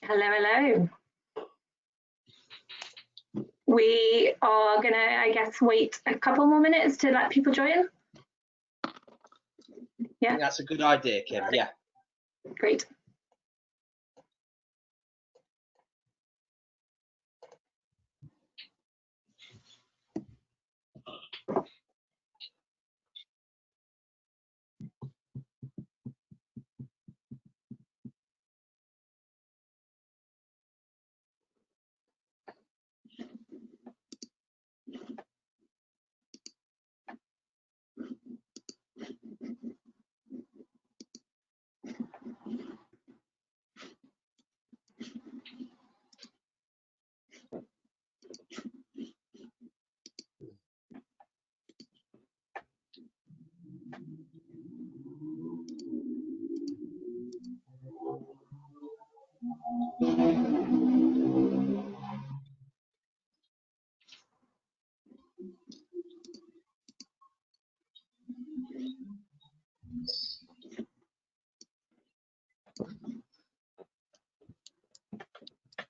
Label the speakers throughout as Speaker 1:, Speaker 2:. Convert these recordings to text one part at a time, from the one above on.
Speaker 1: Hello, hello. We are going to, I guess, wait a couple more minutes to let people join. Yeah,
Speaker 2: That's a good idea, Kim. Yeah.
Speaker 1: Great.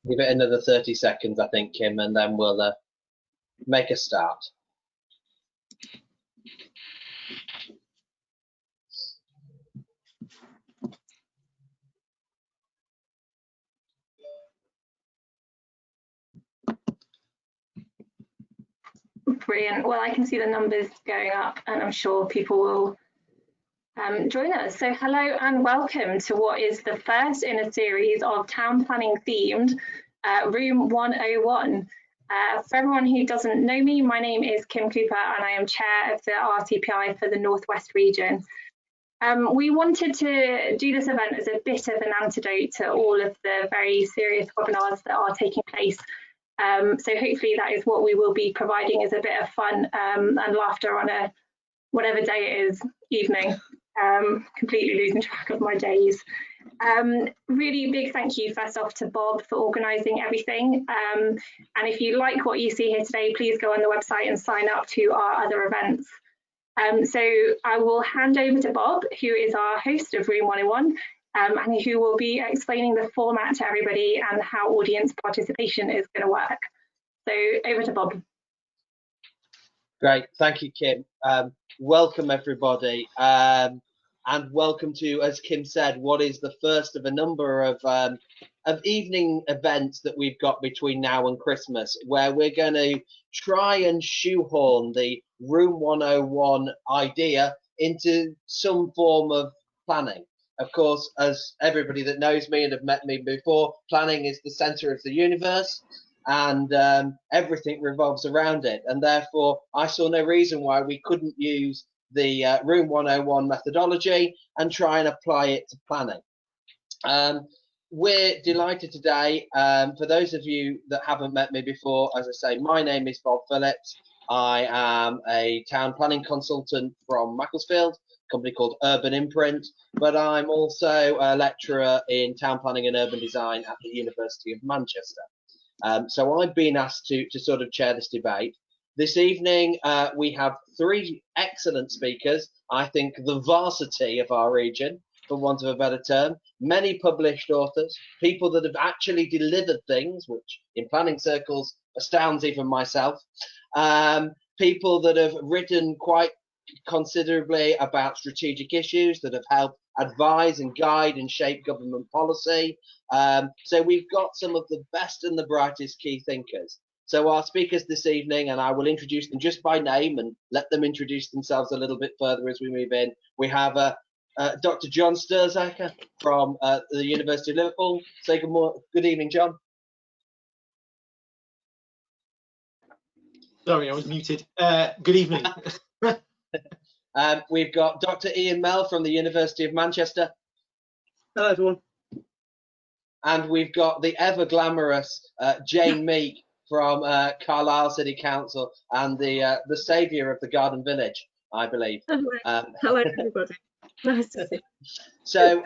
Speaker 2: Give it another 30 seconds, I think, Kim, and then we'll make a start.
Speaker 1: Brilliant. Well, I can see the numbers going up and I'm sure people will join us. So hello and welcome to what is the first in a series of town planning themed Room 101. For everyone who doesn't know me, my name is Kim Cooper and I am chair of the RTPI for the North West region. We wanted to do this event as a bit of an antidote to all of the very serious webinars that are taking place. So hopefully that is what we will be providing, is a bit of fun and laughter on a whatever day it is, evening. Completely losing track of my days. Really big thank you first off to Bob for organising everything. And if you like what you see here today, please go on the website and sign up to our other events. So I will hand over to Bob, who is our host of Room 101, and who will be explaining the format to everybody and how audience participation is going to work. So over to Bob.
Speaker 2: Great, thank you, Kim. Welcome everybody, and welcome to, as Kim said, what is the first of a number of evening events that we've got between now and Christmas, where we're going to try and shoehorn the Room 101 idea into some form of planning. Of course, as everybody that knows me and have met me before, planning is the center of the universe, and everything revolves around it. And therefore, I saw no reason why we couldn't use the Room 101 methodology and try and apply it to planning. We're delighted today. For those of you that haven't met me before, as I say, my name is Bob Phillips. I am a town planning consultant from Macclesfield, a company called Urban Imprint, but I'm also a lecturer in town planning and urban design at the University of Manchester. So I've been asked to sort of chair this debate. This evening, we have three excellent speakers, I think the varsity of our region, for want of a better term, many published authors, people that have actually delivered things, which in planning circles astounds even myself, people that have written quite considerably about strategic issues, that have helped advise and guide and shape government policy. So we've got some of the best and the brightest key thinkers. So our speakers this evening, and I will introduce them just by name and let them introduce themselves a little bit further as we move in. We have Dr. John Sturzaker from the University of Liverpool. Say good evening, John.
Speaker 3: Sorry, I was muted. Good evening.
Speaker 2: We've got Dr. Ian Mell from the University of Manchester.
Speaker 4: Hello, everyone.
Speaker 2: And we've got the ever glamorous Jane Meek from Carlisle City Council and the saviour of the Garden Village, I believe.
Speaker 4: Hello, everybody. Nice to see you.
Speaker 2: So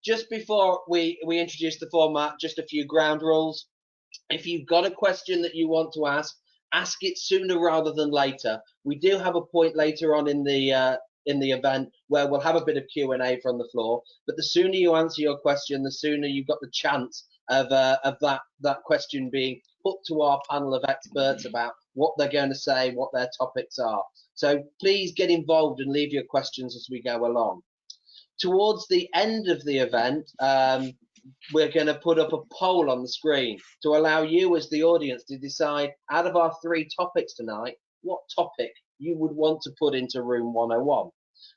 Speaker 2: just before we introduce the format, just a few ground rules. If you've got a question that you want to ask it sooner rather than later. We do have a point later on in the event where we'll have a bit of Q&A from the floor, but the sooner you answer your question, the sooner you've got the chance of that question being put to our panel of experts about what they're going to say, what their topics are. So please get involved and leave your questions as we go along. Towards the end of the event, we're going to put up a poll on the screen to allow you as the audience to decide, out of our 3 topics tonight, what topic you would want to put into room 101.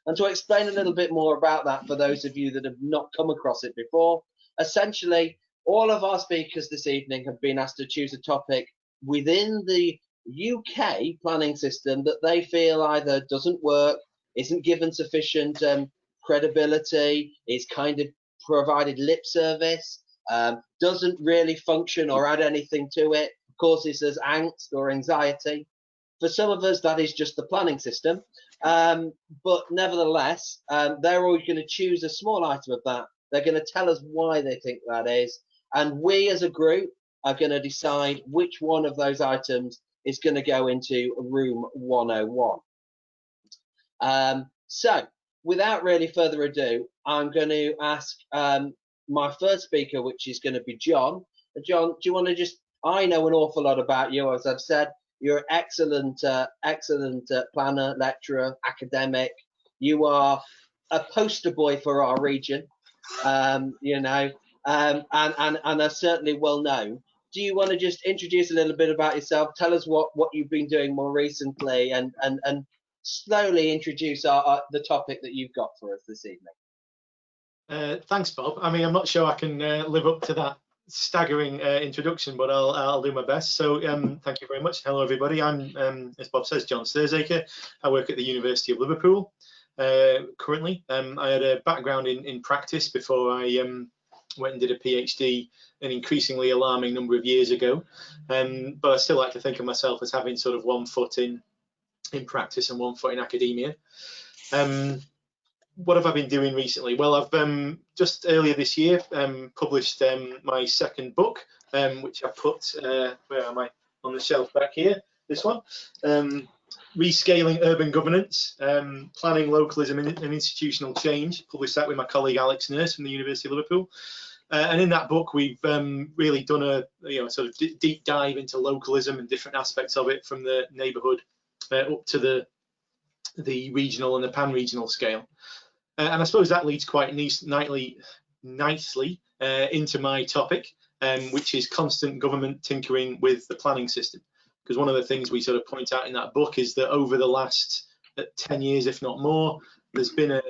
Speaker 2: And to explain a little bit more about that for those of you that have not come across it before, essentially all of our speakers this evening have been asked to choose a topic within the UK planning system that they feel either doesn't work, isn't given sufficient credibility, is kind of provided lip service, doesn't really function or add anything to it, causes us angst or anxiety. For some of us, that is just the planning system, but nevertheless, they're always going to choose a small item of that. They're going to tell us why they think that is, and we as a group are going to decide which one of those items is going to go into room 101. So, without really further ado, I'm going to ask my first speaker, which is going to be John. John, do you want to just, I know an awful lot about you, as I've said. You're an excellent planner, lecturer, academic. You are a poster boy for our region, you know, and are certainly well known. Do you want to just introduce a little bit about yourself? Tell us what you've been doing more recently, and slowly introduce the topic that you've got for us this evening.
Speaker 3: Thanks, Bob. I mean, I'm not sure I can live up to that staggering introduction, but I'll do my best. So thank you very much. Hello, everybody. I'm, as Bob says, John Sturzacre. I work at the University of Liverpool currently. I had a background in practice before I went and did a PhD an increasingly alarming number of years ago. But I still like to think of myself as having sort of 1 foot in practice and 1 foot in academia. What have I been doing recently? Well, I've just earlier this year published my 2nd book, which I put, where am I? On the shelf back here, this one. Rescaling Urban Governance, Planning, Localism and Institutional Change. Published that with my colleague Alex Nurse from the University of Liverpool. And in that book, we've really done a sort of deep dive into localism and different aspects of it, from the neighbourhood up to the regional and the pan-regional scale. And I suppose that leads quite nicely into my topic, which is constant government tinkering with the planning system. Because one of the things we sort of point out in that book is that over the last 10 years, if not more, there's been a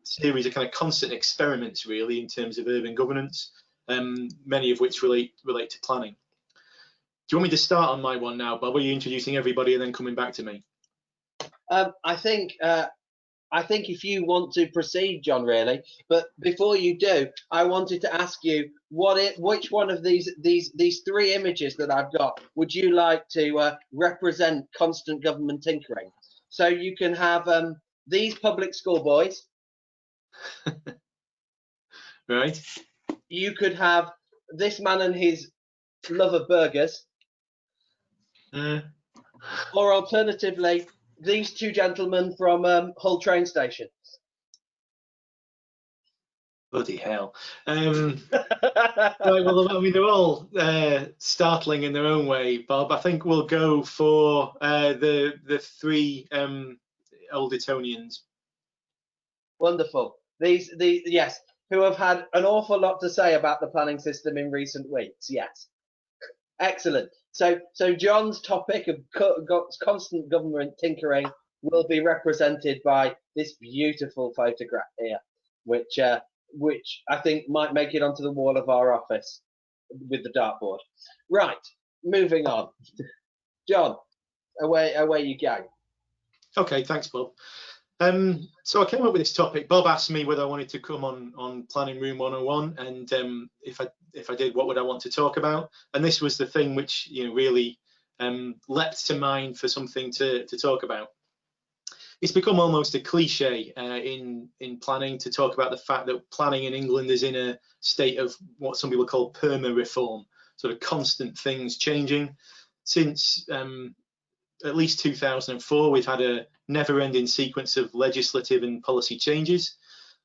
Speaker 3: series of kind of constant experiments, really, in terms of urban governance, many of which relate to planning. Do you want me to start on my one now, Bob? Are you introducing everybody and then coming back to me?
Speaker 2: I think if you want to proceed, John, really, but before you do, I wanted to ask you which one of these 3 images that I've got would you like to represent constant government tinkering? So you can have these public school boys.
Speaker 3: Right.
Speaker 2: You could have this man and his love of burgers. Or alternatively, these 2 gentlemen from Hull train station.
Speaker 3: Bloody hell. Right, well, I mean, they're all startling in their own way, Bob. I think we'll go for the 3 Old Etonians. Wonderful.
Speaker 2: Yes, who have had an awful lot to say about the planning system in recent weeks. Yes. Excellent. So John's topic of constant government tinkering will be represented by this beautiful photograph here, which I think might make it onto the wall of our office with the dartboard. Right, moving on. John, away you go.
Speaker 3: Okay, thanks, Bob. So I came up with this topic. Bob asked me whether I wanted to come on Planning Room 101, and if I did, what would I want to talk about? And this was the thing which really leapt to mind for something to talk about. It's become almost a cliche in planning to talk about the fact that planning in England is in a state of what some people call perma-reform, sort of constant things changing. Since at least 2004, we've had a never-ending sequence of legislative and policy changes.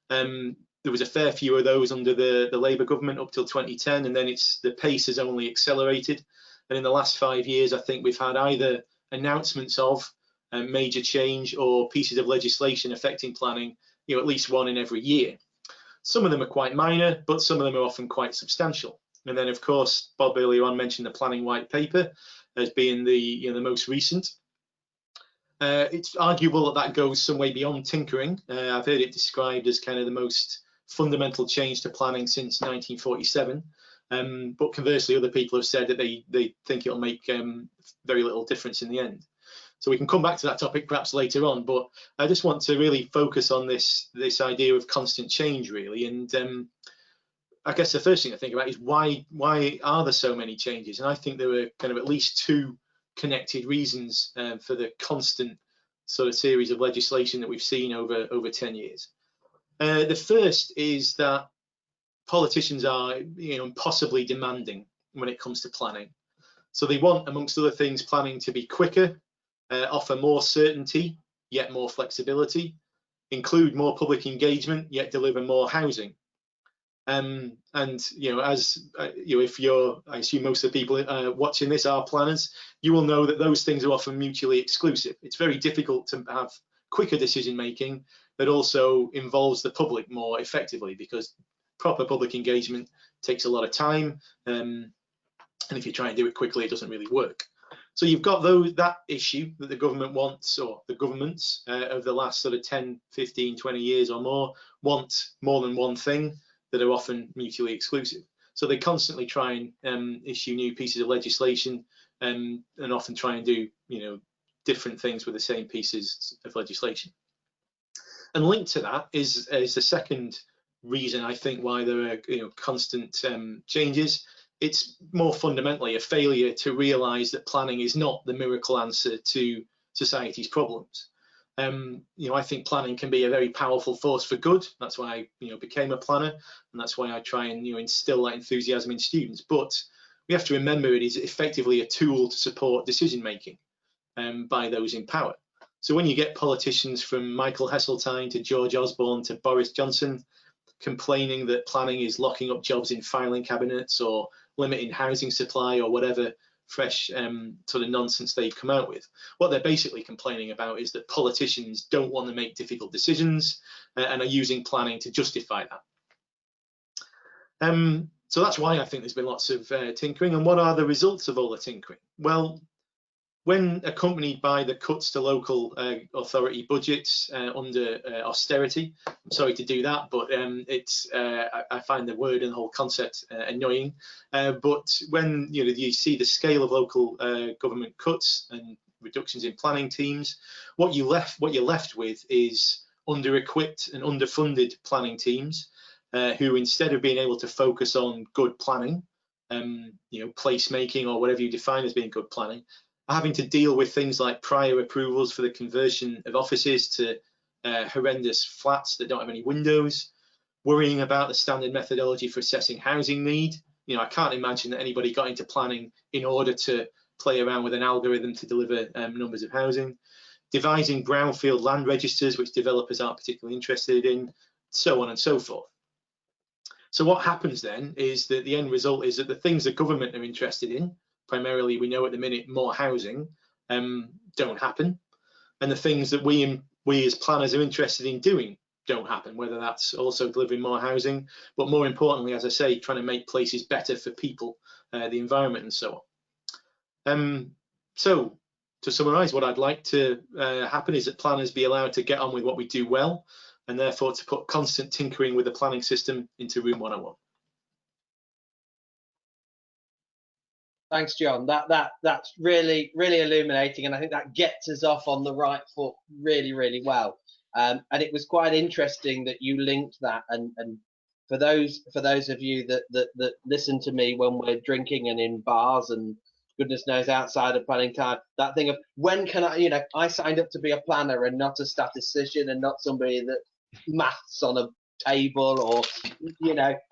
Speaker 3: The there was a fair few of those under the Labour government up till 2010, and then the pace has only accelerated. And in the last 5 years, I think we've had either announcements of a major change or pieces of legislation affecting planning, at least one in every year. Some of them are quite minor, but some of them are often quite substantial. And then, of course, Bob earlier on mentioned the planning white paper as being the most recent. It's arguable that goes some way beyond tinkering. I've heard it described as kind of the most fundamental change to planning since 1947. But conversely, other people have said that they think it'll make very little difference in the end. So we can come back to that topic perhaps later on, but I just want to really focus on this idea of constant change, really. And I guess the first thing to think about is why are there so many changes? And I think there are kind of at least two connected reasons for the constant sort of series of legislation that we've seen over 10 years. The first is that politicians are impossibly demanding when it comes to planning. So they want, amongst other things, planning to be quicker, offer more certainty, yet more flexibility, include more public engagement, yet deliver more housing. And as if I assume most of the people watching this are planners, you will know that those things are often mutually exclusive. It's very difficult to have quicker decision making that also involves the public more effectively, because proper public engagement takes a lot of time, and if you try and do it quickly, it doesn't really work. So you've got that issue that the government wants, or the governments of the last sort of 10, 15, 20 years or more want more than one thing that are often mutually exclusive. So they constantly try and issue new pieces of legislation and often try and do different things with the same pieces of legislation. And linked to that is the second reason I think why there are constant changes. It's more fundamentally a failure to realise that planning is not the miracle answer to society's problems. I think planning can be a very powerful force for good. That's why I became a planner, and that's why I try and instill that enthusiasm in students. But we have to remember it is effectively a tool to support decision making by those in power. So when you get politicians from Michael Heseltine to George Osborne to Boris Johnson complaining that planning is locking up jobs in filing cabinets or limiting housing supply or whatever fresh sort of nonsense they've come out with, what they're basically complaining about is that politicians don't want to make difficult decisions and are using planning to justify that. So that's why I think there's been lots of tinkering. And what are the results of all the tinkering? Well, when accompanied by the cuts to local authority budgets under austerity, I'm sorry to do that, but I find the word and the whole concept annoying. But when you see the scale of local government cuts and reductions in planning teams, what you're left with is under-equipped and underfunded planning teams who, instead of being able to focus on good planning, placemaking or whatever you define as being good planning, having to deal with things like prior approvals for the conversion of offices to horrendous flats that don't have any windows, worrying about the standard methodology for assessing housing need. I can't imagine that anybody got into planning in order to play around with an algorithm to deliver numbers of housing, devising brownfield land registers, which developers aren't particularly interested in, so on and so forth. So what happens then is that the end result is that the things the government are interested in, primarily, we know at the minute, more housing, don't happen. And the things that we as planners are interested in doing don't happen, whether that's also delivering more housing, but more importantly, as I say, trying to make places better for people, the environment and so on. So to summarise, what I'd like to happen is that planners be allowed to get on with what we do well, and therefore to put constant tinkering with the planning system into Room 101.
Speaker 2: Thanks, John. That's really illuminating, and I think that gets us off on the right foot really well. And it was quite interesting that you linked that. And for those of you that listen to me when we're drinking and in bars and goodness knows outside of planning time, that thing of when can I signed up to be a planner and not a statistician and not somebody that maths on a table, or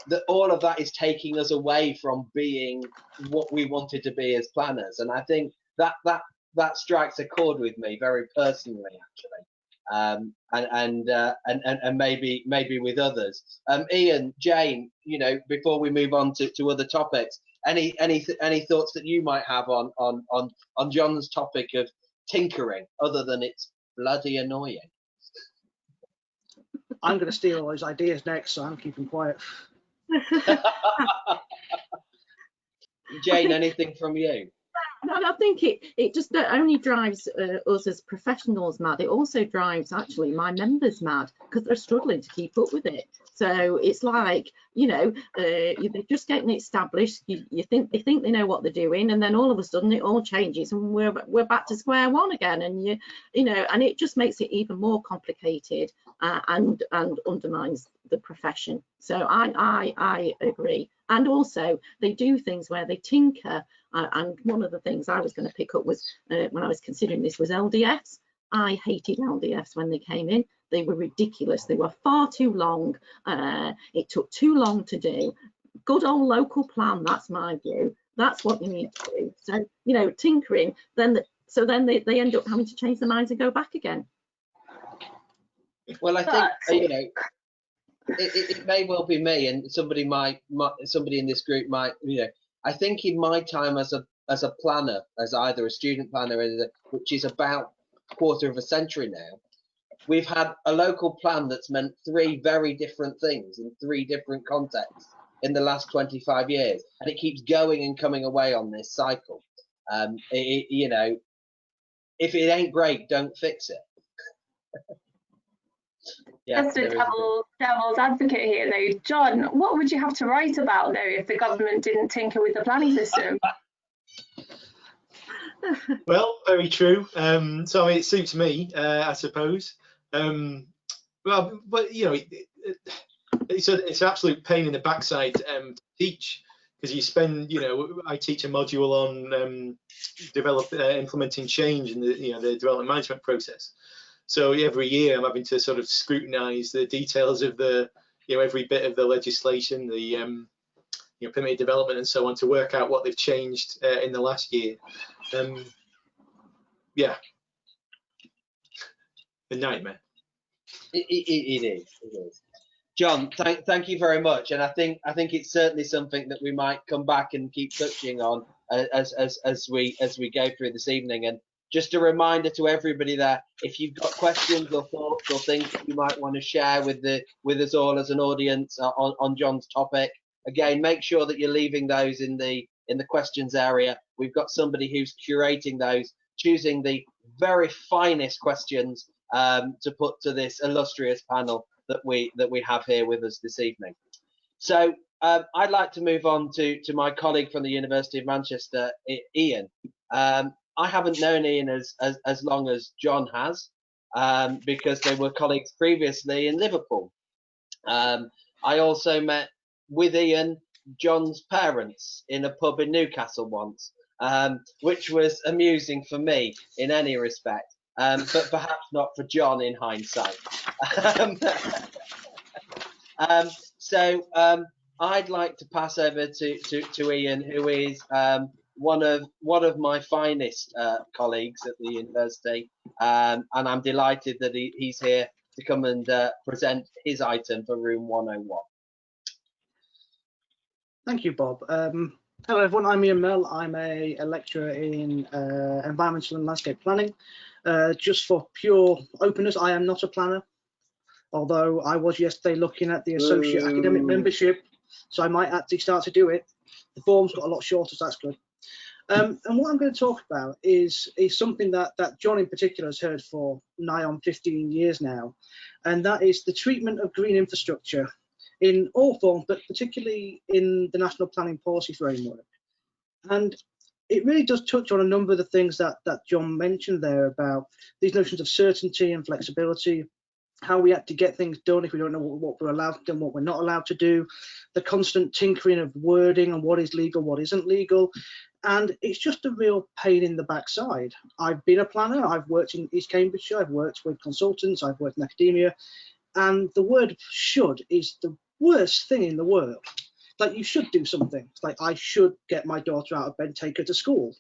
Speaker 2: that all of that is taking us away from being what we wanted to be as planners. And I think that strikes a chord with me very personally, actually. and maybe with others. Ian, Jane, you know, before we move on to other topics, any thoughts that you might have on John's topic of tinkering, other than it's bloody annoying?
Speaker 5: I'm going to steal all those ideas next, so I'm keeping quiet.
Speaker 2: Jane, anything from you?
Speaker 4: I think it just not only drives us as professionals mad, it also drives actually my members mad, because they're struggling to keep up with it. So it's like, you know, they're just getting it established. You think they know what they're doing, and then all of a sudden it all changes, and we're back to square one again. And you know, and it just makes it even more complicated and undermines the profession. So I agree. And also they do things where they tinker. And one of the things I was going to pick up was when I was considering this was LDFs. I hated LDFs when they came in. They were ridiculous. They were far too long. It took too long to do. Good old local plan, that's my view. That's what you need to do. So, you know, tinkering, then they end up having to change their minds and go back again.
Speaker 2: Well, I think, you know, it may well be me, and somebody in this group might, you know, I think in my time as a planner, as either a student planner, which is about a quarter of a century now, we've had a local plan that's meant 3 very different things in 3 different contexts in the last 25 years, and it keeps going and coming away on this cycle. You know, if it ain't great, don't fix it. Yeah,
Speaker 1: just a devil's advocate here though, John, what would you have to write about though if the government didn't tinker with the planning system?
Speaker 3: Well, very true. So I mean, it suits me, I suppose. Well, but you know, it's an absolute pain in the backside to teach, because you spend, you know, I teach a module on implementing change in the development management process. So every year I'm having to sort of scrutinise the details of every bit of the legislation, the permitted development and so on, to work out what they've changed in the last year. Yeah, a nightmare.
Speaker 2: It is. John, thank you very much, and I think it's certainly something that we might come back and keep touching on as we go through this evening. And just a reminder to everybody there, if you've got questions or thoughts or things that you might want to share with us all as an audience on John's topic, again, make sure that you're leaving those in the questions area. We've got somebody who's curating those, choosing the very finest questions to put to this illustrious panel that we have here with us this evening. So I'd like to move on to my colleague from the University of Manchester, Ian. I haven't known Ian as long as John has, because they were colleagues previously in Liverpool. I also met with Ian John's parents in a pub in Newcastle once, which was amusing for me in any respect, but perhaps not for John in hindsight. So I'd like to pass over to Ian, who is one of my finest colleagues at the university, and I'm delighted that he's here to come and present his item for Room 101.
Speaker 5: Thank you, Bob. Hello everyone, I'm Ian Mell. I'm a lecturer in environmental and landscape planning. Just for pure openness, I am not a planner, although I was yesterday looking at the associate academic membership, so I might actually start to do it. The form's got a lot shorter, so that's good. And what I'm going to talk about is something that John in particular has heard for nigh on 15 years now, and that is the treatment of green infrastructure in all forms, but particularly in the National Planning Policy Framework. And it really does touch on a number of the things that John mentioned there about these notions of certainty and flexibility, how we have to get things done if we don't know what we're allowed to do and what we're not allowed to do, the constant tinkering of wording and what is legal, what isn't legal. And it's just a real pain in the backside. I've been a planner, I've worked in East Cambridgeshire, I've worked with consultants, I've worked in academia, and the word should is the worst thing in the world. Like, you should do something. It's like, I should get my daughter out of bed and take her to school.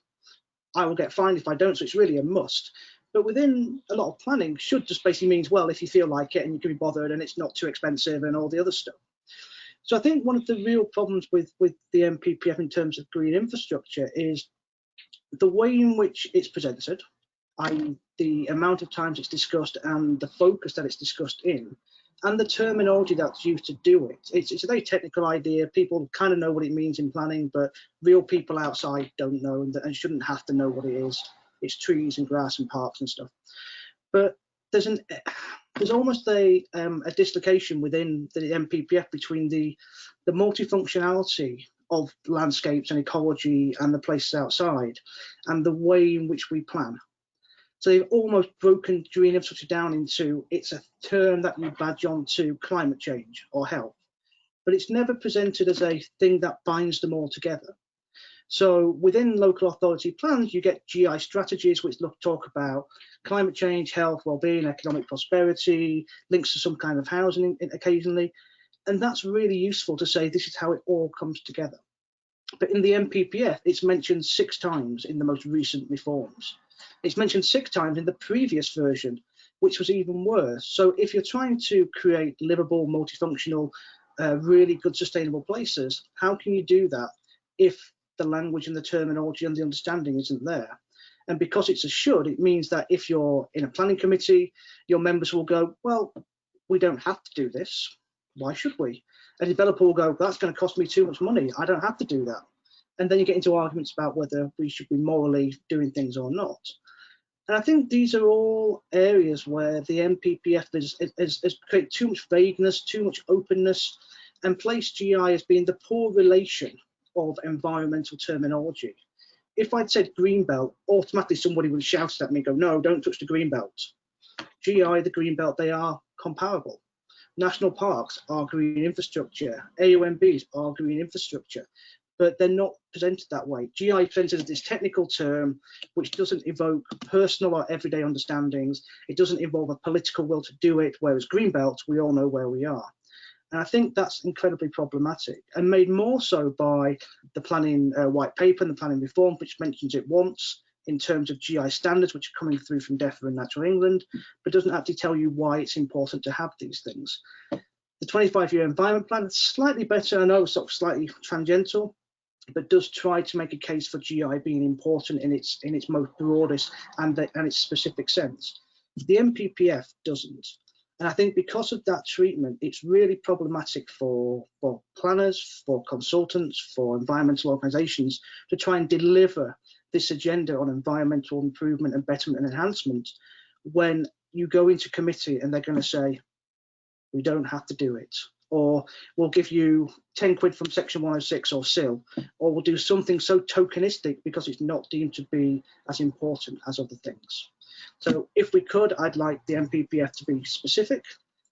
Speaker 5: I will get fined if I don't, so it's really a must. But within a lot of planning, should just basically means, well, if you feel like it and you can be bothered and it's not too expensive and all the other stuff. So I think one of the real problems with the NPPF in terms of green infrastructure is the way in which it's presented, i.e. the amount of times it's discussed and the focus that it's discussed in, and the terminology that's used to do it. It's a very technical idea. People kind of know what it means in planning, but real people outside don't know and shouldn't have to know what it is. It's trees and grass and parks and stuff. But there's almost a dislocation within the NPPF between the multifunctionality of landscapes and ecology and the places outside and the way in which we plan. So they've almost broken green infrastructure down into, it's a term that you badge on to climate change or health, but it's never presented as a thing that binds them all together. So within local authority plans, you get GI strategies which talk about climate change, health, well-being, economic prosperity, links to some kind of housing occasionally. And that's really useful to say this is how it all comes together. But in the NPPF, it's mentioned 6 times in the most recent reforms. It's mentioned 6 times in the previous version, which was even worse. So if you're trying to create livable, multifunctional, really good sustainable places, how can you do that if the language and the terminology and the understanding isn't there? And because it's a should, it means that if you're in a planning committee, your members will go, well, we don't have to do this. Why should we? A developer will go, that's going to cost me too much money. I don't have to do that. And then you get into arguments about whether we should be morally doing things or not. And I think these are all areas where the NPPF has created too much vagueness, too much openness, and placed GI as being the poor relation of environmental terminology. If I'd said greenbelt, automatically somebody would shout at me and go, no, don't touch the greenbelt. GI, the greenbelt, they are comparable. National parks are green infrastructure. AONBs are green infrastructure, but they're not presented that way. GI presented as this technical term which doesn't evoke personal or everyday understandings. It doesn't involve a political will to do it, whereas greenbelt, we all know where we are. And I think that's incredibly problematic, and made more so by the planning white paper and the planning reform, which mentions it once in terms of GI standards, which are coming through from DEFRA and Natural England, but doesn't actually tell you why it's important to have these things. The 25-year environment plan is slightly better. I know it's sort of slightly tangential, but does try to make a case for GI being important in its most broadest and its specific sense. The NPPF doesn't. And I think because of that treatment, it's really problematic for planners, for consultants, for environmental organisations to try and deliver this agenda on environmental improvement and betterment and enhancement when you go into committee and they're going to say, we don't have to do it, or we'll give you 10 quid from section 106 or SIL, or we'll do something so tokenistic because it's not deemed to be as important as other things. So if we could, I'd like the NPPF to be specific,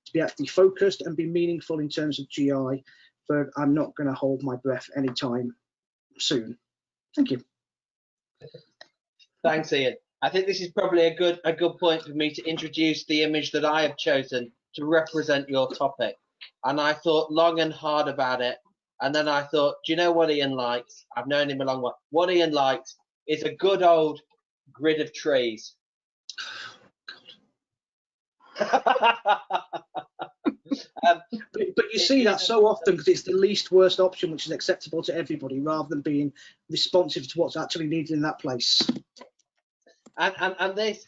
Speaker 5: to be actually focused and be meaningful in terms of GI, but I'm not going to hold my breath anytime soon. Thank you.
Speaker 2: Thanks, Ian. I think this is probably a good point for me to introduce the image that I have chosen to represent your topic. And I thought long and hard about it. And then I thought, do you know what Ian likes? I've known him a long while. What Ian likes is a good old grid of trees.
Speaker 5: But you see that so often because it's the least worst option, which is acceptable to everybody, rather than being responsive to what's actually needed in that place.
Speaker 2: And this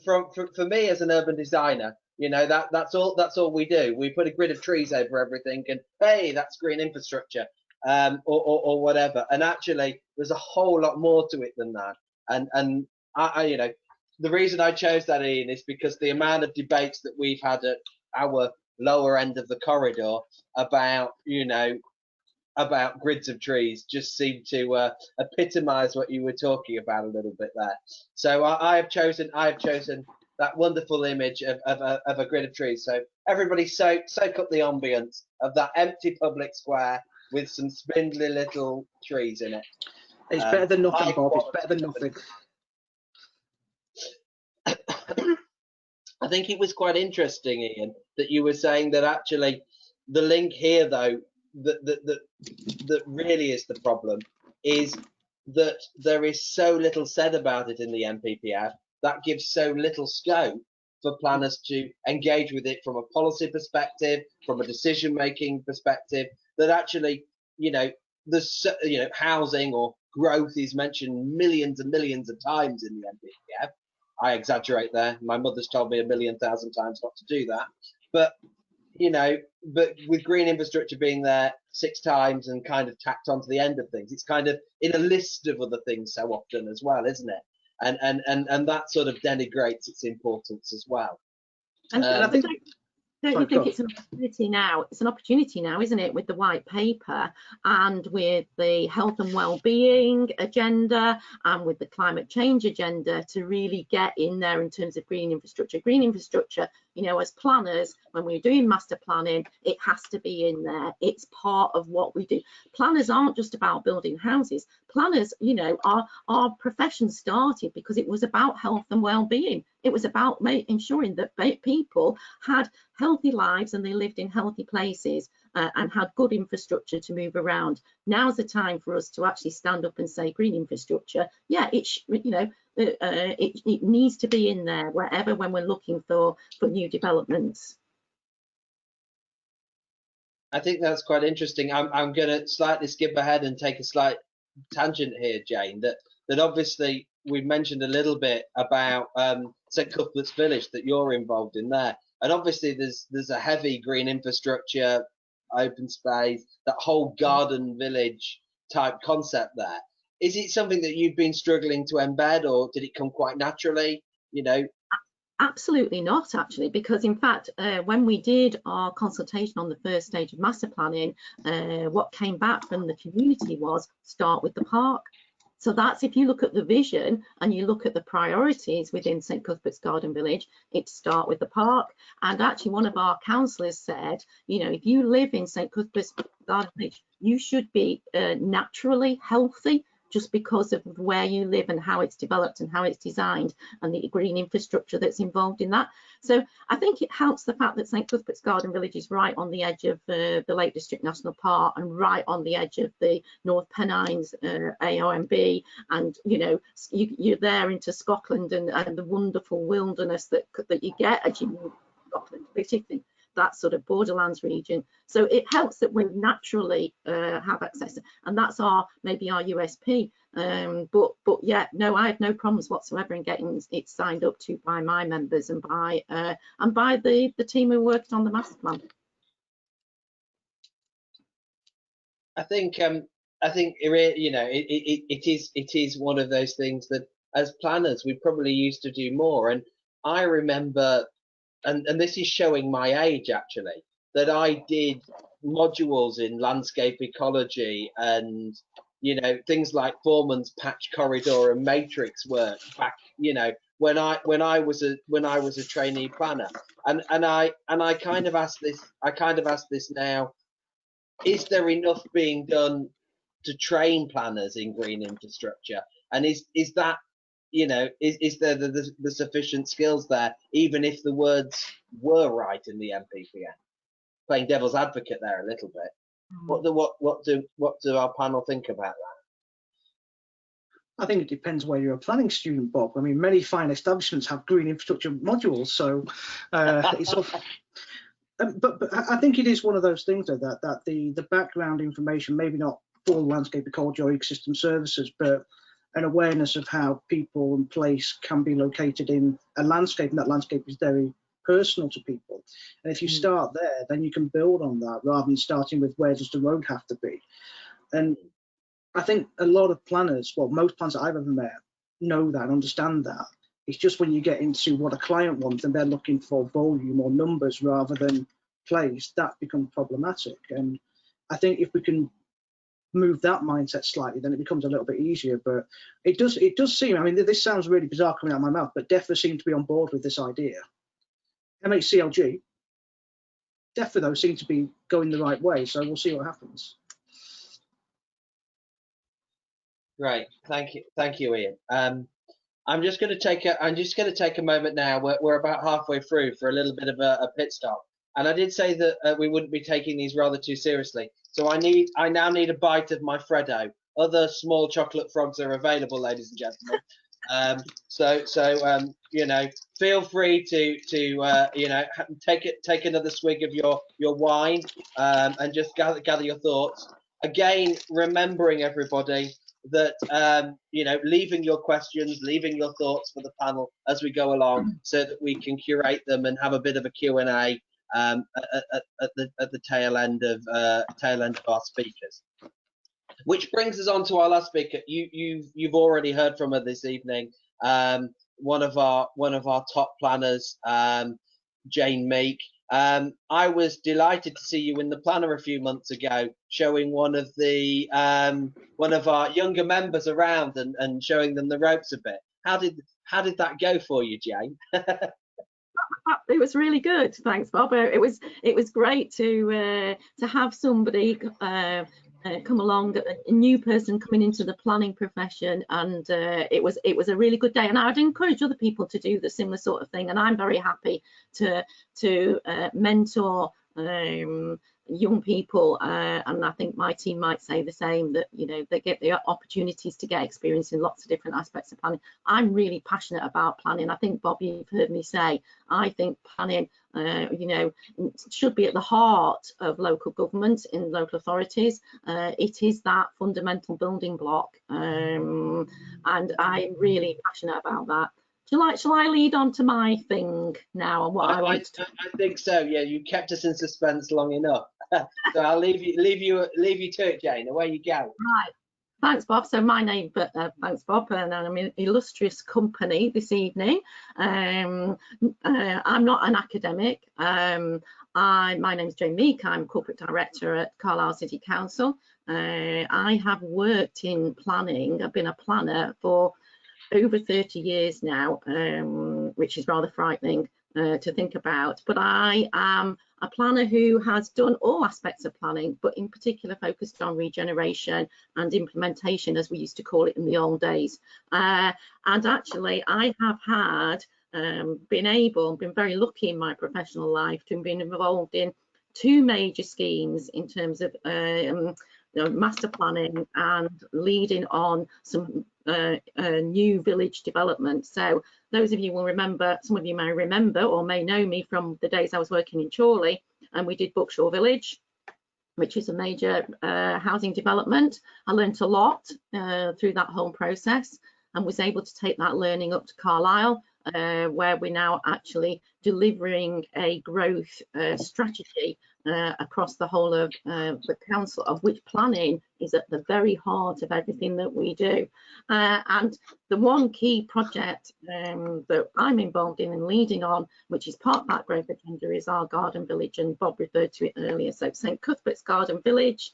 Speaker 2: for me as an urban designer, you know, that's all we do. We put a grid of trees over everything, and hey, that's green infrastructure, or whatever. And actually, there's a whole lot more to it than that. And I you know, the reason I chose that, Ian, is because the amount of debates that we've had at our lower end of the corridor about, you know, about grids of trees just seem to epitomize what you were talking about a little bit there. So I have chosen that wonderful image of a grid of trees. So everybody soak up the ambience of that empty public square with some spindly little trees in it.
Speaker 5: It's better than nothing, Bob. It's better than nothing.
Speaker 2: I think it was quite interesting, Ian, that you were saying that actually the link here, though, that really is the problem, is that there is so little said about it in the NPPF that gives so little scope for planners to engage with it from a policy perspective, from a decision-making perspective, that actually, there's, housing or growth is mentioned millions and millions of times in the NPPF. I exaggerate there. My mother's told me 1,000,000 times not to do that. But, but with green infrastructure being there 6 times and kind of tacked onto the end of things, it's kind of in a list of other things so often as well, isn't it? And that sort of denigrates its importance as well.
Speaker 4: And I think, don't you think
Speaker 5: Sorry,
Speaker 4: it's an opportunity now? It's an opportunity now, isn't it, with the white paper and with the health and well-being agenda and with the climate change agenda to really get in there in terms of green infrastructure. Green infrastructure, as planners, when we're doing master planning, it has to be in there. It's part of what we do. Planners aren't just about building houses. Planners, our profession started because it was about health and well-being. It was about ensuring that people had healthy lives and they lived in healthy places and had good infrastructure to move around. Now's the time for us to actually stand up and say green infrastructure. Yeah, it needs to be in there wherever when we're looking for new developments.
Speaker 2: I think that's quite interesting. I'm going to slightly skip ahead and take a slight tangent here, Jane. That obviously we've mentioned a little bit about St Cuthbert's Village that you're involved in there, and obviously there's a heavy green infrastructure, open space, that whole garden village type concept there. Is it something that you've been struggling to embed, or did it come quite naturally?
Speaker 4: Absolutely not, actually, because in fact, when we did our consultation on the first stage of master planning, what came back from the community was start with the park. So that's, if you look at the vision and you look at the priorities within St Cuthbert's Garden Village, it's start with the park. And actually one of our councillors said, if you live in St Cuthbert's Garden Village, you should be naturally healthy, just because of where you live and how it's developed and how it's designed and the green infrastructure that's involved in that. So I think it helps the fact that St Cuthbert's Garden Village is right on the edge of the Lake District National Park and right on the edge of the North Pennines AONB, and you're there into Scotland and the wonderful wilderness that you get as you move to Scotland, particularly that sort of borderlands region. So it helps that we naturally have access, and that's maybe our USP. But yeah, no, I have no problems whatsoever in getting it signed up to by my members and by the team who worked on the master plan.
Speaker 2: I think it is one of those things that as planners we probably used to do more. And I remember, and this is showing my age actually, that I did modules in landscape ecology and things like Foreman's patch corridor and matrix work back when I was a trainee planner, and I kind of ask this now: is there enough being done to train planners in green infrastructure, and is that is there the sufficient skills there, even if the words were right in the NPPF? Playing devil's advocate there a little bit. What do our panel think about that?
Speaker 5: I think it depends where you're a planning student, Bob. I mean, many fine establishments have green infrastructure modules, so it's all. But I think it is one of those things that the background information, maybe not full landscape ecology or ecosystem services, but an awareness of how people and place can be located in a landscape, and that landscape is very personal to people. And if you start there, then you can build on that rather than starting with where does the road have to be. And I think a lot of planners, well, most planners I've ever met, know that and understand that. It's just when you get into what a client wants and they're looking for volume or numbers rather than place, that becomes problematic. And I think if we can move that mindset slightly, then it becomes a little bit easier. But it does seem, I mean, this sounds really bizarre coming out of my mouth, but DEFRA seem to be on board with this idea. MHCLG, DEFRA though seem to be going the right way, so we'll see what happens.
Speaker 2: Right, thank you, Ian. I'm just going to take a moment now. We're about halfway through for a little bit of a pit stop, and I did say that we wouldn't be taking these rather too seriously. So I now need a bite of my Freddo. Other small chocolate frogs are available, ladies and gentlemen. So you know, feel free to you know, take another swig of your wine, and just gather your thoughts. Again, remembering everybody that you know, leaving your questions, leaving your thoughts for the panel as we go along, so that we can curate them and have a bit of a Q&A at the tail end of our speakers. Which brings us on to our last speaker. You've already heard from her this evening. One of our top planners, Jane Meek. I was delighted to see you in the planner a few months ago, showing one of our younger members around and showing them the ropes a bit. How did that go for you, Jane?
Speaker 4: It was really good, thanks, Bob. It was great to have somebody come along, a new person coming into the planning profession, and it was a really good day. And I'd encourage other people to do the similar sort of thing. And I'm very happy to mentor young people, and I think my team might say the same, that you know, they get the opportunities to get experience in lots of different aspects of planning. I'm really passionate about planning. I think, Bob, you've heard me say, I think planning you know, should be at the heart of local government, in local authorities. It is that fundamental building block, and I'm really passionate about that. Shall I lead on to my thing now? And what I
Speaker 2: think so. Yeah, you kept us in suspense long enough. So I'll leave you to it, Jane. Away you go.
Speaker 4: Right. Thanks, Bob. So my name, thanks, Bob, and I'm in illustrious company this evening. I'm not an academic. My name is Jane Meek. I'm Corporate Director at Carlisle City Council. I have worked in planning. I've been a planner for over 30 years now, which is rather frightening to think about. But I am a planner who has done all aspects of planning, but in particular focused on regeneration and implementation, as we used to call it in the old days. And actually, I have had been very lucky in my professional life to have been involved in 2 major schemes in terms of master planning and leading on some new village development. So those of you will remember, some of you may remember or may know me from the days I was working in Chorley, and we did Buckshaw Village, which is a major housing development. I learnt a lot through that whole process, and was able to take that learning up to Carlisle, where we're now actually delivering a growth strategy across the whole of the council, of which planning is at the very heart of everything that we do. And the one key project that I'm involved in and leading on, which is part of that growth agenda, is our garden village, and Bob referred to it earlier. So St Cuthbert's Garden Village,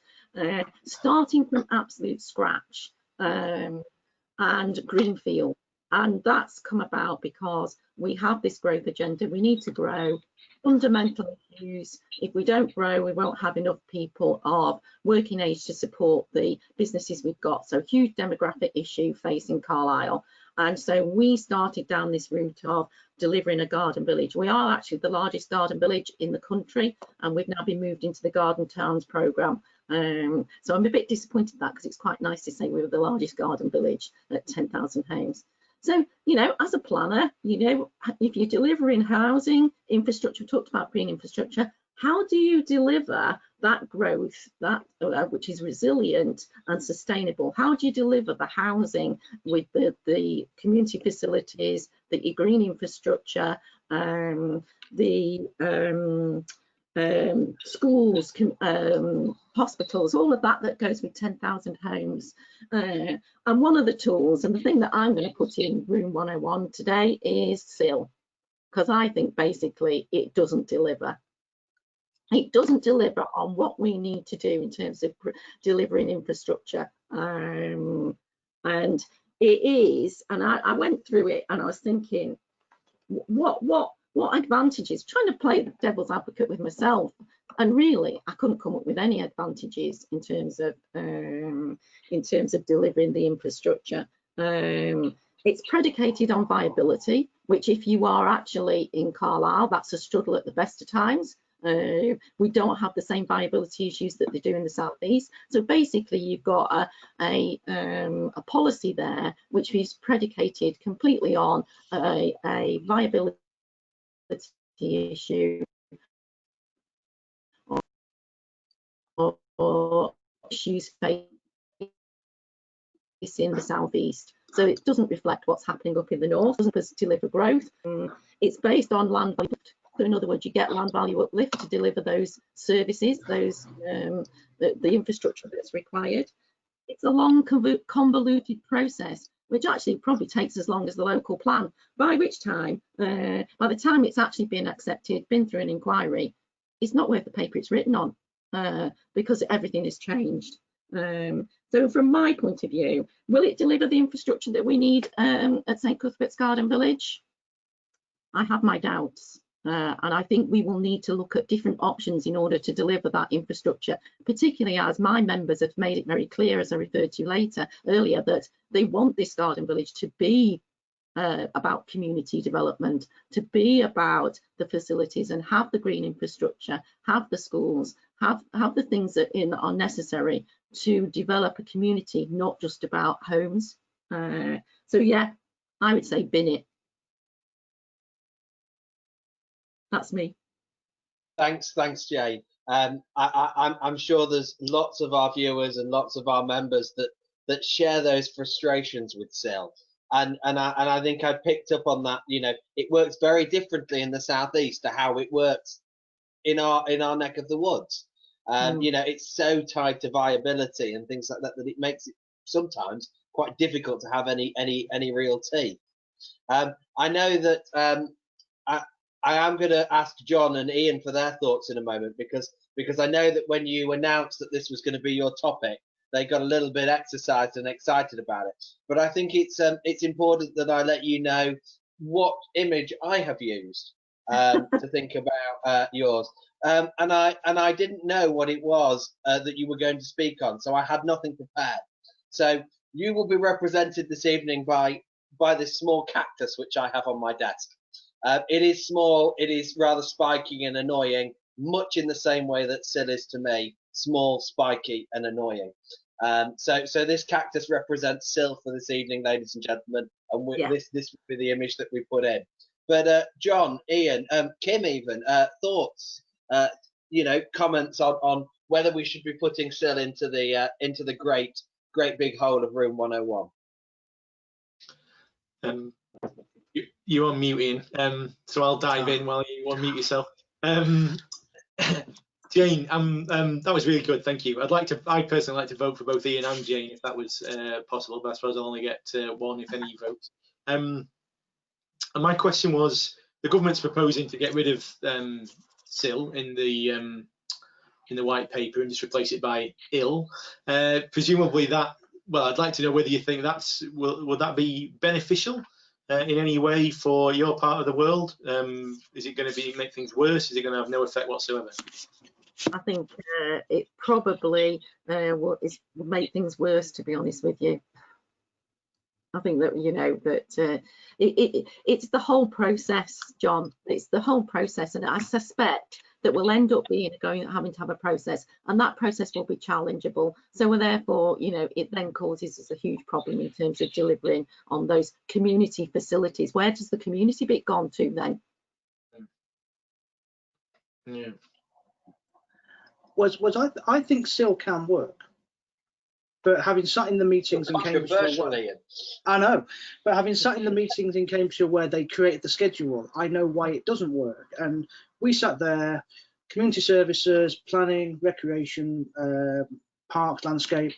Speaker 4: starting from absolute scratch, and greenfield. And that's come about because we have this growth agenda. We need to grow. Fundamental issues. If we don't grow, we won't have enough people of working age to support the businesses we've got. So huge demographic issue facing Carlisle. And so we started down this route of delivering a garden village. We are actually the largest garden village in the country, and we've now been moved into the Garden Towns programme. So I'm a bit disappointed that, because it's quite nice to say we were the largest garden village at 10,000 homes. So, you know, as a planner, you know, if you're delivering housing, infrastructure, we talked about green infrastructure, how do you deliver that growth, that which is resilient and sustainable? How do you deliver the housing with the community facilities, the green infrastructure, the schools, hospitals, all of that goes with 10,000 homes? And one of the tools, and the thing that I'm going to put in room 101 today, is SIL, because I think basically it doesn't deliver. It doesn't deliver on what we need to do in terms of delivering infrastructure. And it is, and I went through it and I was thinking, what advantages, trying to play the devil's advocate with myself, and really I couldn't come up with any advantages in terms of delivering the infrastructure. It's predicated on viability, which if you are actually in Carlisle, that's a struggle at the best of times. We don't have the same viability issues that they do in the southeast. So basically, you've got a policy there which is predicated completely on a viability issue or issues facing the southeast. So it doesn't reflect what's happening up in the north. It doesn't deliver growth. It's based on land value. So in other words, you get land value uplift to deliver those services, those the infrastructure that's required. It's a long, convoluted process, which actually probably takes as long as the local plan, by which time, by the time it's actually been accepted, been through an inquiry, it's not worth the paper it's written on, because everything has changed. So from my point of view, will it deliver the infrastructure that we need at St Cuthbert's Garden Village? I have my doubts. And I think we will need to look at different options in order to deliver that infrastructure, particularly as my members have made it very clear, as I referred to earlier, that they want this garden village to be about community development, to be about the facilities and have the green infrastructure, have the schools, have the things that are necessary to develop a community, not just about homes. So yeah, I would say bin it. That's me.
Speaker 2: Thanks, Jane. I'm sure there's lots of our viewers and lots of our members that share those frustrations with SIL, and I think I picked up on that. You know, it works very differently in the southeast to how it works in our neck of the woods. You know, it's so tied to viability and things like that that it makes it sometimes quite difficult to have any real tea. I know that I am going to ask John and Ian for their thoughts in a moment, because I know that when you announced that this was going to be your topic, they got a little bit exercised and excited about it. But I think it's important that I let you know what image I have used to think about yours. And I didn't know what it was that you were going to speak on, so I had nothing prepared. So you will be represented this evening by this small cactus which I have on my desk. It is small, it is rather spiky and annoying, much in the same way that SIL is to me, small, spiky and annoying. So this cactus represents SIL for this evening, ladies and gentlemen, and this would be the image that we put in. But John, Ian, Kim even, thoughts, you know, comments on whether we should be putting SIL into the great big hole of room 101.
Speaker 3: You're on muting, so I'll dive in while you unmute yourself. Jane, that was really good, thank you. I personally like to vote for both Ian and Jane if that was possible, but I suppose I'll only get one if any votes. And my question was, the government's proposing to get rid of SIL in the white paper and just replace it by IL. Presumably that, well, I'd like to know whether you think would that be beneficial in any way for your part of the world? Is it going to make things worse? Is it going to have no effect whatsoever?
Speaker 4: I think it probably will make things worse, to be honest with you. I think that, you know, that it's the whole process, John. It's the whole process, and I suspect that we'll end up having to have a process, and that process will be challengeable. So therefore, you know, it then causes us a huge problem in terms of delivering on those community facilities. Where does the community bit gone to then?
Speaker 3: Yeah.
Speaker 5: I think SIL can work, but having sat in the meetings in Cambridgeshire, I know, but having sat in the meetings in Cambridgeshire where they created the schedule, I know why it doesn't work. And we sat there, community services, planning, recreation, parks, landscape.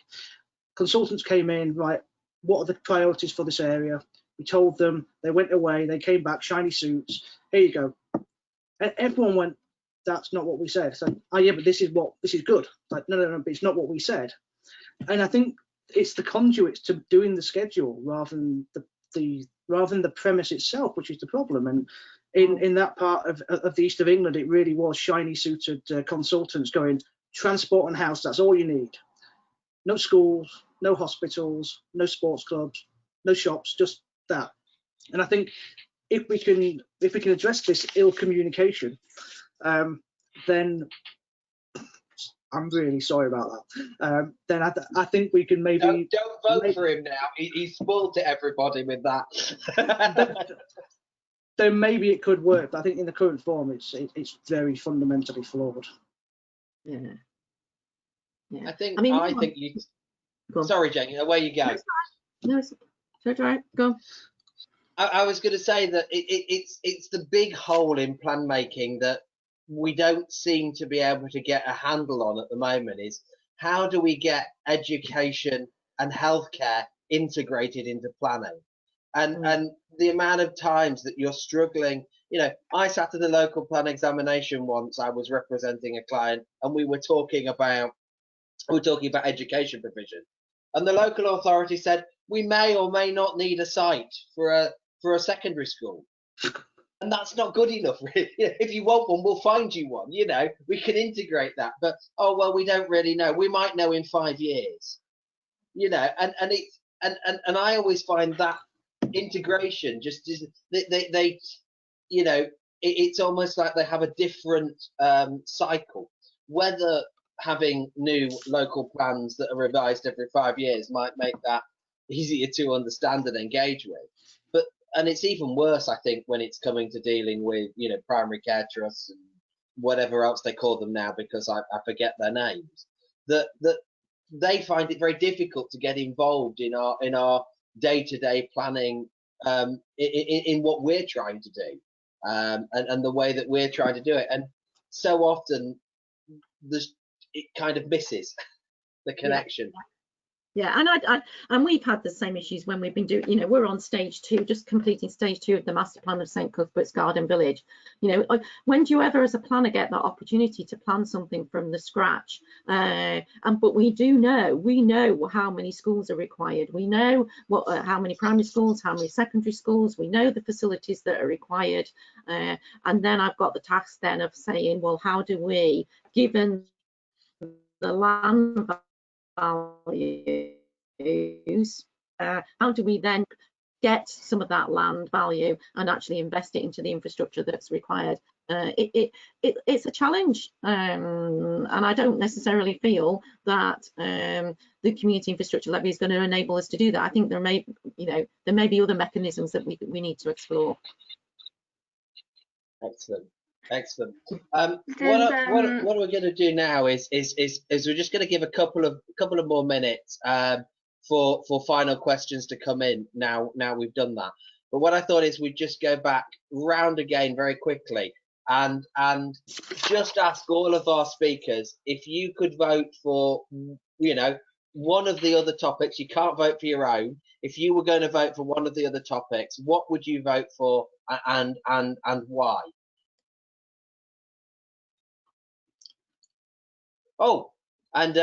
Speaker 5: Consultants came in, right, what are the priorities for this area? We told them, they went away, they came back, shiny suits, here you go. And everyone went, that's not what we said. It's like, oh yeah, but this is good. Like, no, but it's not what we said. And I think it's the conduits to doing the schedule rather than the premise itself, which is the problem. And in that part of the east of England, it really was shiny suited consultants going, transport and house, that's all you need. No schools, no hospitals, no sports clubs, no shops, just that. And I think if we can address this ill communication, then I'm really sorry about that. Then I think we can maybe
Speaker 2: don't vote for him now. He spoiled to everybody with that.
Speaker 5: then maybe it could work. But I think in the current form, it's very fundamentally flawed.
Speaker 4: Yeah.
Speaker 2: I think you. Sorry, Jane. Away you go.
Speaker 4: No, it's right. Go.
Speaker 2: I was going to say that it's the big hole in plan making that we don't seem to be able to get a handle on at the moment. Is how do we get education and healthcare integrated into planning? And the amount of times that you're struggling, I sat at a local plan examination once. I was representing a client, and we were talking about education provision, and the local authority said we may or may not need a site for a secondary school, and that's not good enough. If you want one, we'll find you one. We can integrate that, but we don't really know. We might know in 5 years. And I always find that integration it's almost like they have a different cycle. Whether having new local plans that are revised every 5 years might make that easier to understand and engage with, and it's even worse, I think, when it's coming to dealing with primary care trusts and whatever else they call them now, because I forget their names, that they find it very difficult to get involved in our day-to-day planning, in what we're trying to do, and the way that we're trying to do it. And so often it kind of misses the connection.
Speaker 4: Yeah, and we've had the same issues when we've been doing, we're on stage 2, just completing stage 2 of the master plan of St Cuthbert's Garden Village. When do you ever, as a planner, get that opportunity to plan something from the scratch? But we know how many schools are required. We know how many primary schools, how many secondary schools. We know the facilities that are required. And then I've got the task then of saying, well, how do we, given the land values, how do we then get some of that land value and actually invest it into the infrastructure that's required? It's a challenge, and I don't necessarily feel that the community infrastructure levy is going to enable us to do that. I think there may be other mechanisms that we need to explore.
Speaker 2: Excellent. What we're going to do now is we're just going to give a couple of more minutes for final questions to come in. Now we've done that. But what I thought is we'd just go back round again very quickly and just ask all of our speakers if you could vote for one of the other topics. You can't vote for your own. If you were going to vote for one of the other topics, what would you vote for and why? Oh, and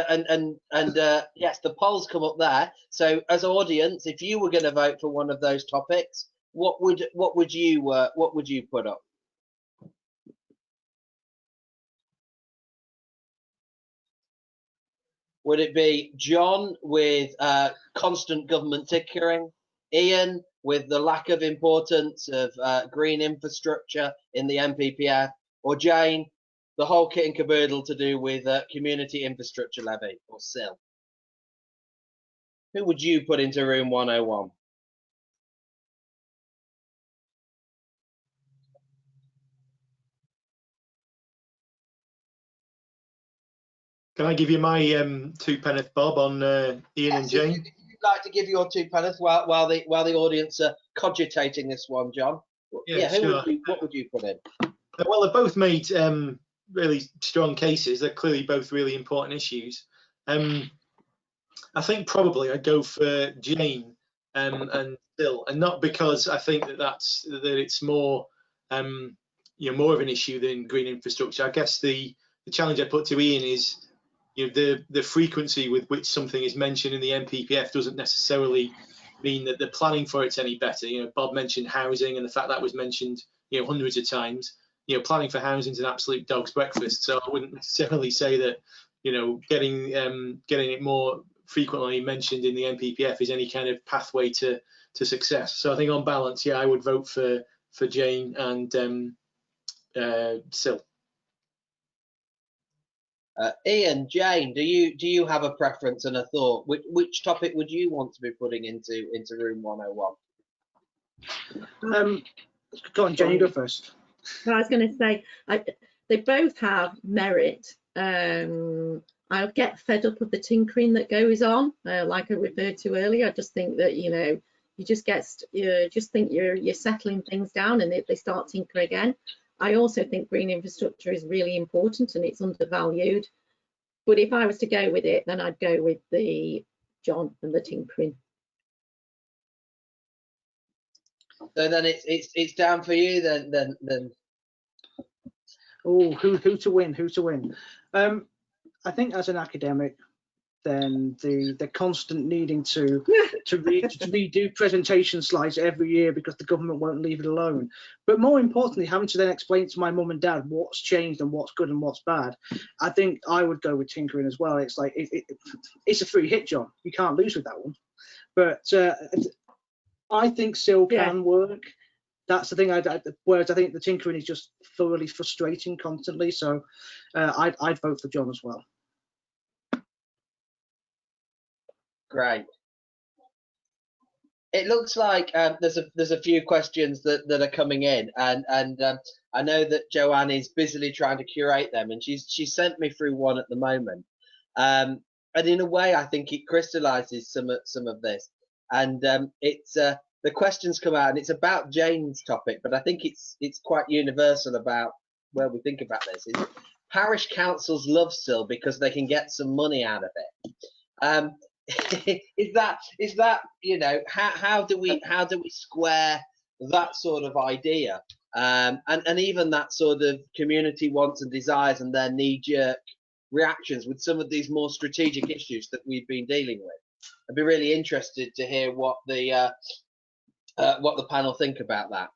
Speaker 2: yes, the polls come up there. So as audience, if you were going to vote for one of those topics, what would you put up? Would it be John with constant government tinkering, Ian with the lack of importance of green infrastructure in the MPPF, or Jane, the whole kit and caboodle to do with community infrastructure levy, or SIL? Who would you put into room 101?
Speaker 3: Can I give you my 2penneth bob on Ian and Jane?
Speaker 2: If you'd like to give your 2penneth while the audience are cogitating this one, John.
Speaker 3: Sure.
Speaker 2: What would you put in?
Speaker 3: Well, they've both made really strong cases. They're clearly both really important issues. I think probably I'd go for Jane and Bill, and not because I think that it's more more of an issue than green infrastructure. I guess the challenge I put to Ian is the frequency with which something is mentioned in the MPPF doesn't necessarily mean that the planning for it's any better. Bob mentioned housing, and the fact that was mentioned hundreds of times. Planning for housing is an absolute dog's breakfast. So I wouldn't necessarily say that getting it more frequently mentioned in the MPPF is any kind of pathway to success. So I think on balance, I would vote for Jane and Sil.
Speaker 2: Ian, Jane, do you have a preference and a thought? Which topic would you want to be putting into room 101?
Speaker 5: Go on, Jane, you go first.
Speaker 4: I was going to say, they both have merit. I get fed up of the tinkering that goes on, like I referred to earlier. I just think that, you know, you just think you're settling things down, and if they start tinkering again. I also think green infrastructure is really important and it's undervalued. But if I was to go with it, then I'd go with the John and the tinkering.
Speaker 2: So then it's down for you then.
Speaker 5: Oh, who to win? Who to win? I think as an academic, then the constant needing to redo presentation slides every year because the government won't leave it alone. But more importantly, having to then explain to my mum and dad what's changed and what's good and what's bad. I think I would go with tinkering as well. It's like it's a free hit, John. You can't lose with that one. But I think SIL can work. That's the thing. Whereas I think the tinkering is just thoroughly frustrating constantly. So I'd vote for John as well.
Speaker 2: Great. It looks like there's a few questions that are coming in, and I know that Joanne is busily trying to curate them, and she sent me through one at the moment, and in a way I think it crystallises some of this, and it's the questions come out, and it's about Jane's topic, but I think it's quite universal about where we think about this. Is parish councils love SIL because they can get some money out of it. Is that you know, how do we square that sort of idea, and even that sort of community wants and desires and their knee-jerk reactions with some of these more strategic issues that we've been dealing with? I'd be really interested to hear what the panel think about that.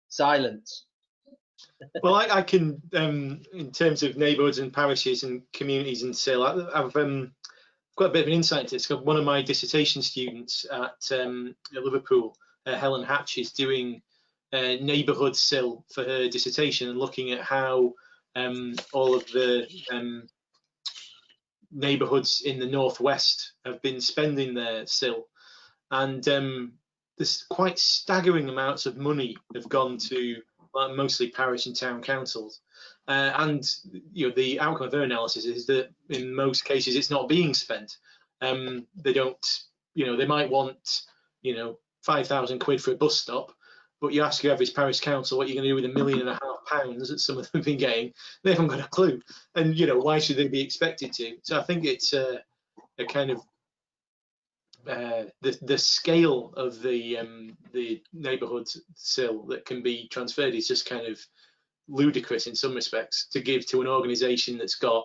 Speaker 2: Silence.
Speaker 3: Well, I can, in terms of neighbourhoods and parishes and communities and SIL, I've got a bit of an insight into this. One of my dissertation students at Liverpool, Helen Hatch, is doing neighbourhood SIL for her dissertation and looking at how all of the neighbourhoods in the North West have been spending their SIL. And there's quite staggering amounts of money have gone to mostly parish and town councils, and you know, the outcome of their analysis is that in most cases it's not being spent. They don't, you know, they might want, you know, 5,000 quid for a bus stop, but you ask your average parish council what you're going to do with £1.5 million that some of them have been getting, they haven't got a clue. And you know, why should they be expected to? So I think it's a kind of the scale of the neighbourhood SIL that can be transferred is just kind of ludicrous in some respects, to give to an organisation that's got,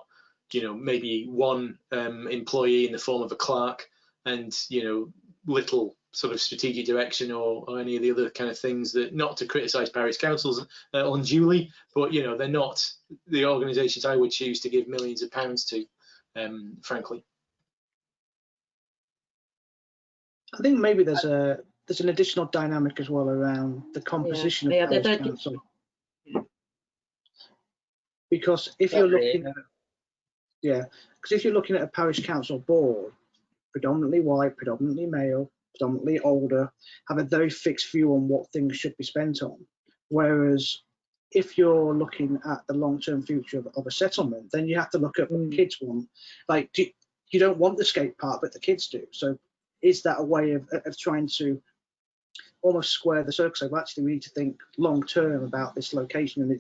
Speaker 3: you know, maybe one employee in the form of a clerk, and you know, little sort of strategic direction or any of the other kind of things. That, not to criticise parish councils unduly, but you know, they're not the organisations I would choose to give millions of pounds to, frankly.
Speaker 5: I think maybe there's an additional dynamic as well around the composition of parish council. Because if you're looking at a parish council board, predominantly white, predominantly male, predominantly older, have a very fixed view on what things should be spent on. Whereas if you're looking at the long-term future of a settlement, then you have to look at what the kids want. Like, you don't want the skate park, but the kids do. So is that a way of trying to almost square the circle? So actually we need to think long term about this location and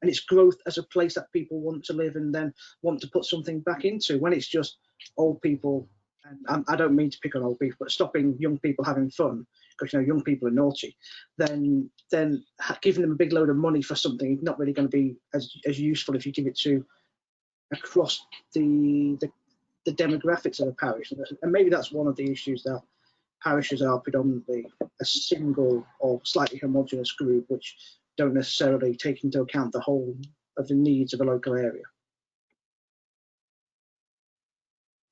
Speaker 5: its growth as a place that people want to live and then want to put something back into. When it's just old people, and I don't mean to pick on old people, but stopping young people having fun because, you know, young people are naughty, then giving them a big load of money for something is not really going to be as useful if you give it to across the demographics of a parish. And maybe that's one of the issues, that parishes are predominantly a single or slightly homogenous group which don't necessarily take into account the whole of the needs of a local area.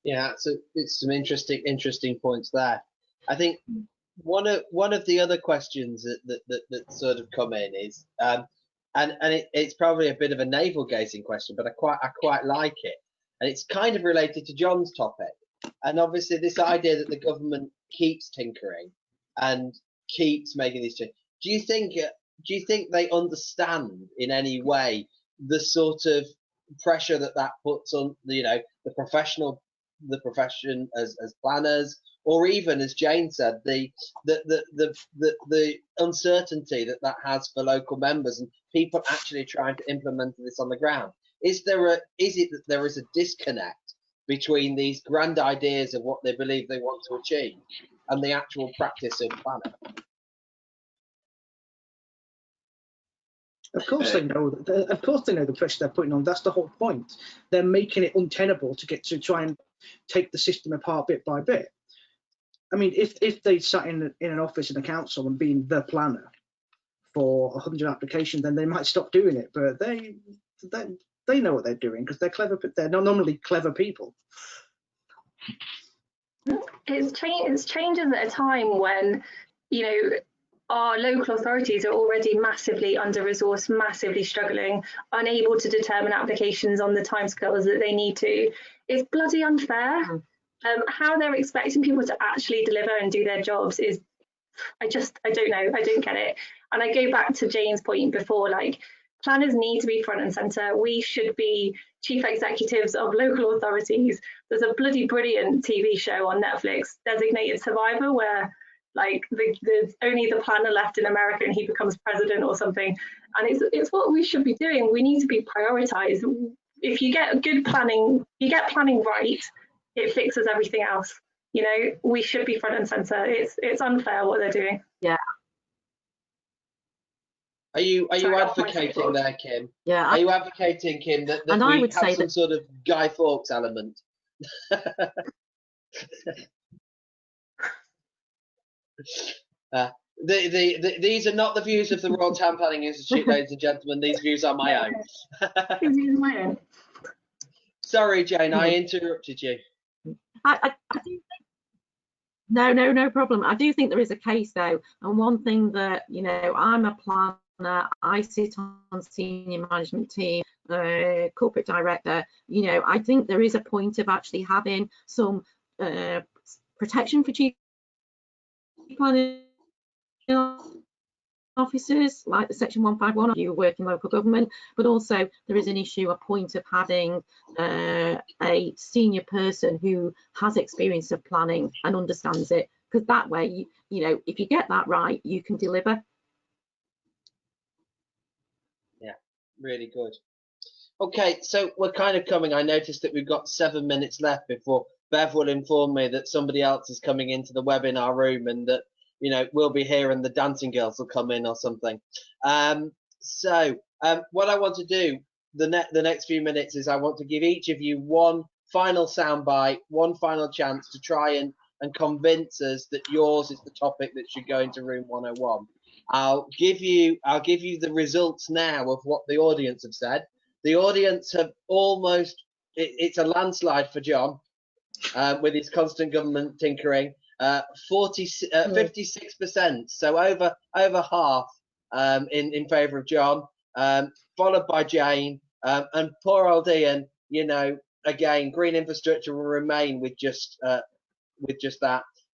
Speaker 2: Yeah, so it's some interesting points there. I think one of the other questions that sort of come in is, it's probably a bit of a navel gazing question, but I quite like it, and it's kind of related to John's topic, and obviously this idea that the government keeps tinkering and keeps making these changes. Do you think they understand in any way the sort of pressure that puts on the profession as planners, or even, as Jane said, the uncertainty that has for local members and people actually trying to implement this on the ground? Is it that there is a disconnect between these grand ideas of what they believe they want to achieve and the actual practice of planning?
Speaker 5: Of course they know. Of course they know the pressure they're putting on. That's the whole point. They're making it untenable to try and take the system apart bit by bit. I mean, if they sat in an office in a council and been the planner for 100 applications, then they might stop doing it. But they know what they're doing because they're clever. They're not normally clever people.
Speaker 1: It's changes at a time when, our local authorities are already massively under-resourced, massively struggling, unable to determine applications on the timescales that they need to. It's bloody unfair. How they're expecting people to actually deliver and do their jobs is, I don't know, I don't get it. And I go back to Jane's point before, like, planners need to be front and centre. We should be chief executives of local authorities. There's a bloody brilliant TV show on Netflix, Designated Survivor, where like there's only the planner left in America and he becomes president or something. And it's what we should be doing. We need to be prioritised. If you get good planning, you get planning right, it fixes everything else. We should be front and centre. It's unfair what they're doing.
Speaker 4: Yeah.
Speaker 2: Are you advocating there, Kim?
Speaker 4: Yeah.
Speaker 2: Are you advocating, Kim, that we
Speaker 4: I would
Speaker 2: have
Speaker 4: say
Speaker 2: some sort of Guy Fawkes element? These are not the views of the Royal Town Planning Institute, ladies and gentlemen. These views are my own.
Speaker 1: These views are my own.
Speaker 2: Sorry, Jane, I interrupted you.
Speaker 4: I do think, no problem. I do think there is a case though, and one thing that I'm a planner. I sit on senior management team, corporate director. I think there is a point of actually having some protection for chief planning officers, like the Section 151 of you work in local government, but also there is an issue, a point of having a senior person who has experience of planning and understands it, because that way, if you get that right, you can deliver.
Speaker 2: Yeah, really good. Okay, so we're kind of coming. I noticed that we've got 7 minutes left before Bev will inform me that somebody else is coming into the webinar room and that we'll be here and the dancing girls will come in or something. So what I want to do the next few minutes is I want to give each of you one final soundbite, one final chance to try and convince us that yours is the topic that should go into room 101. I'll give you the results now of what the audience have said. The audience have almost, it's a landslide for John with his constant government tinkering. 56%, so over half in favour of John, followed by Jane, and poor old Ian. Again, green infrastructure will remain with just that,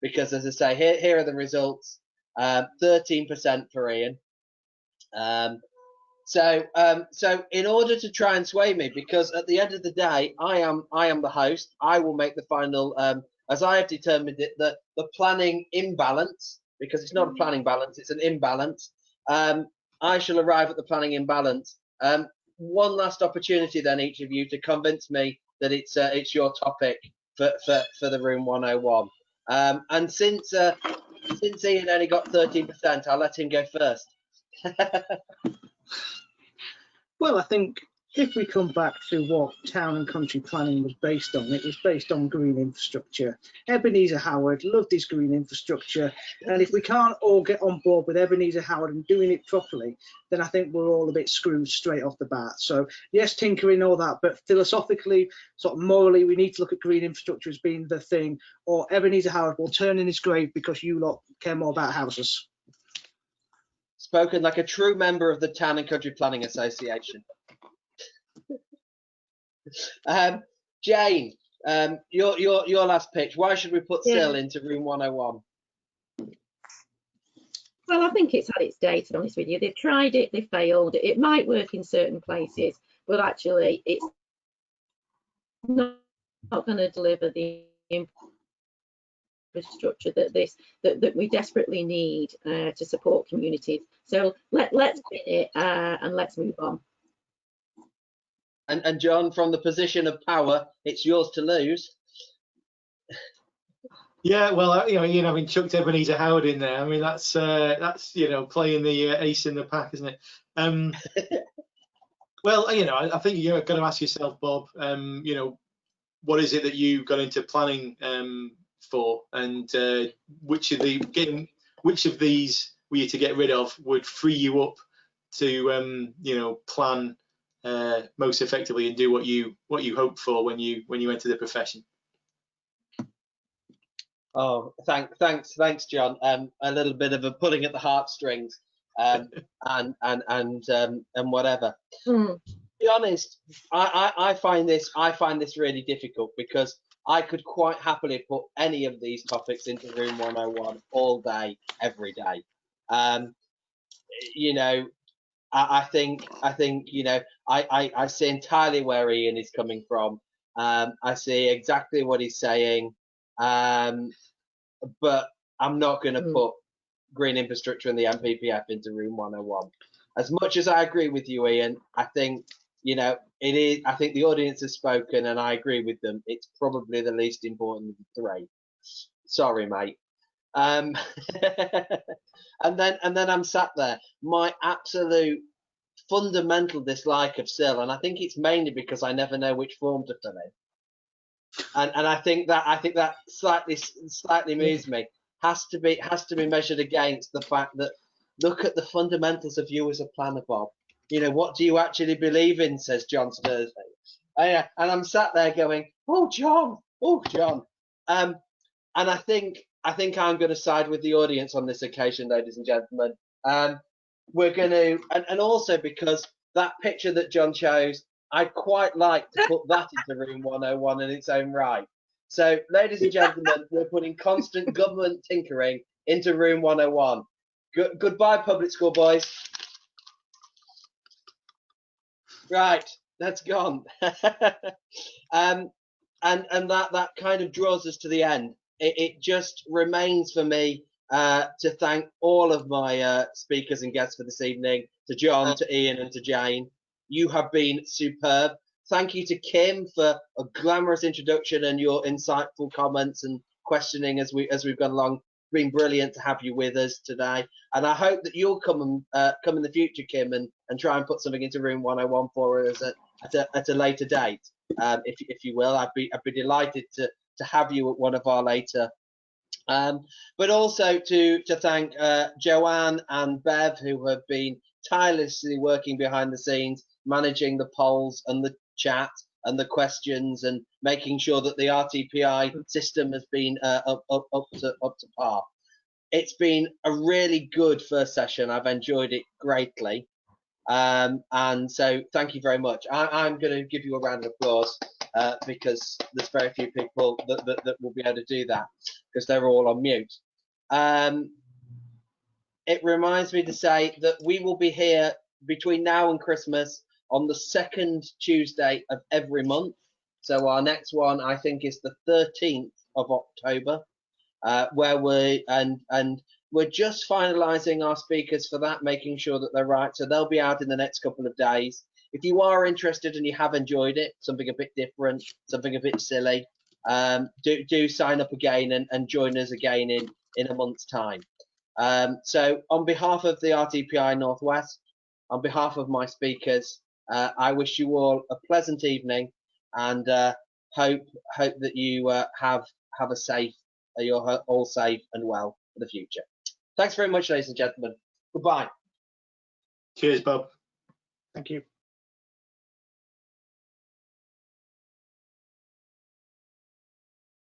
Speaker 2: because as I say, here are the results. 13% for Ian. So in order to try and sway me, because at the end of the day, I am the host. I will make the final. As I have determined it, the planning imbalance, because it's not a planning balance, it's an imbalance. I shall arrive at the planning imbalance. One last opportunity then, each of you, to convince me that it's your topic for the room 101. And since Ian only got 13%, I'll let him go first.
Speaker 5: Well, I think if we come back to what town and country planning was based on, it was based on green infrastructure. Ebenezer Howard loved his green infrastructure, and if we can't all get on board with Ebenezer Howard and doing it properly, then I think we're all a bit screwed straight off the bat. So yes, tinkering, all that, but philosophically, sort of morally, we need to look at green infrastructure as being the thing, or Ebenezer Howard will turn in his grave because you lot care more about houses.
Speaker 2: Spoken like a true member of the Town and Country Planning Association. Jane, your last pitch. Why should we put Sill into room 101?
Speaker 4: Well, I think it's had its day, to be honest with you. They've tried it, they failed. It might work in certain places, but actually it's not going to deliver the infrastructure that we desperately need to support communities. So let's bin it and let's move on.
Speaker 2: And John, from the position of power, it's yours to lose.
Speaker 3: Yeah, well, Ian having chucked Ebenezer Howard in there, I mean, that's playing the ace in the pack, isn't it? Well, I think you're going to ask yourself, Bob, what is it that you got into planning for, and which of these were you to get rid of would free you up to plan most effectively and do what you hoped for when you enter the profession.
Speaker 2: Oh, thanks, John. A little bit of a pulling at the heartstrings, and whatever. To be honest, I find this really difficult, because I could quite happily put any of these topics into room 101 all day, every day. I think I see entirely where Ian is coming from. I see exactly what he's saying, but I'm not going to put green infrastructure and the MPPF into room 101. As much as I agree with you, Ian, I think it is. I think the audience has spoken, and I agree with them. It's probably the least important of the three. Sorry, mate. And then I'm sat there. My absolute fundamental dislike of Sill, and I think it's mainly because I never know which form to fill in. And I think that slightly moves me. Has to be measured against the fact that, look at the fundamentals of you as a planner, Bob. What do you actually believe in, says John Stursey. And I'm sat there going, oh John. And I think I'm going to side with the audience on this occasion, ladies and gentlemen. We're going to, and also because that picture that John chose, I'd quite like to put that into room 101 in its own right. So, ladies and gentlemen, we're putting constant government tinkering into room 101. Goodbye, public school boys. Right, that's gone. And that kind of draws us to the end. It just remains for me to thank all of my speakers and guests for this evening, to John, to Ian, and to Jane. You have been superb. Thank you to Kim for a glamorous introduction and your insightful comments and questioning as we've gone along. It's been brilliant to have you with us today, and I hope that you'll come in the future, Kim, and try and put something into room 101 for us at a later date, if you will. I'd be delighted to have you at one of our later. But also to thank Joanne and Bev, who have been tirelessly working behind the scenes, managing the polls and the chat and the questions, and making sure that the RTPI system has been up to par. It's been a really good first session. I've enjoyed it greatly, and so thank you very much. I'm going to give you a round of applause because there's very few people that will be able to do that because they're all on mute. It reminds me to say that we will be here between now and Christmas on the second Tuesday of every month. So our next one, I think, is the 13th of October, where we're just finalising our speakers for that, making sure that they're right. So they'll be out in the next couple of days. If you are interested and you have enjoyed it, something a bit different, something a bit silly, do sign up again and join us again in a month's time. So on behalf of the RTPI North West, on behalf of my speakers, I wish you all a pleasant evening, and hope that you have a safe, you're all safe and well for the future. Thanks very much, ladies and gentlemen. Goodbye.
Speaker 3: Cheers, Bob.
Speaker 5: Thank you.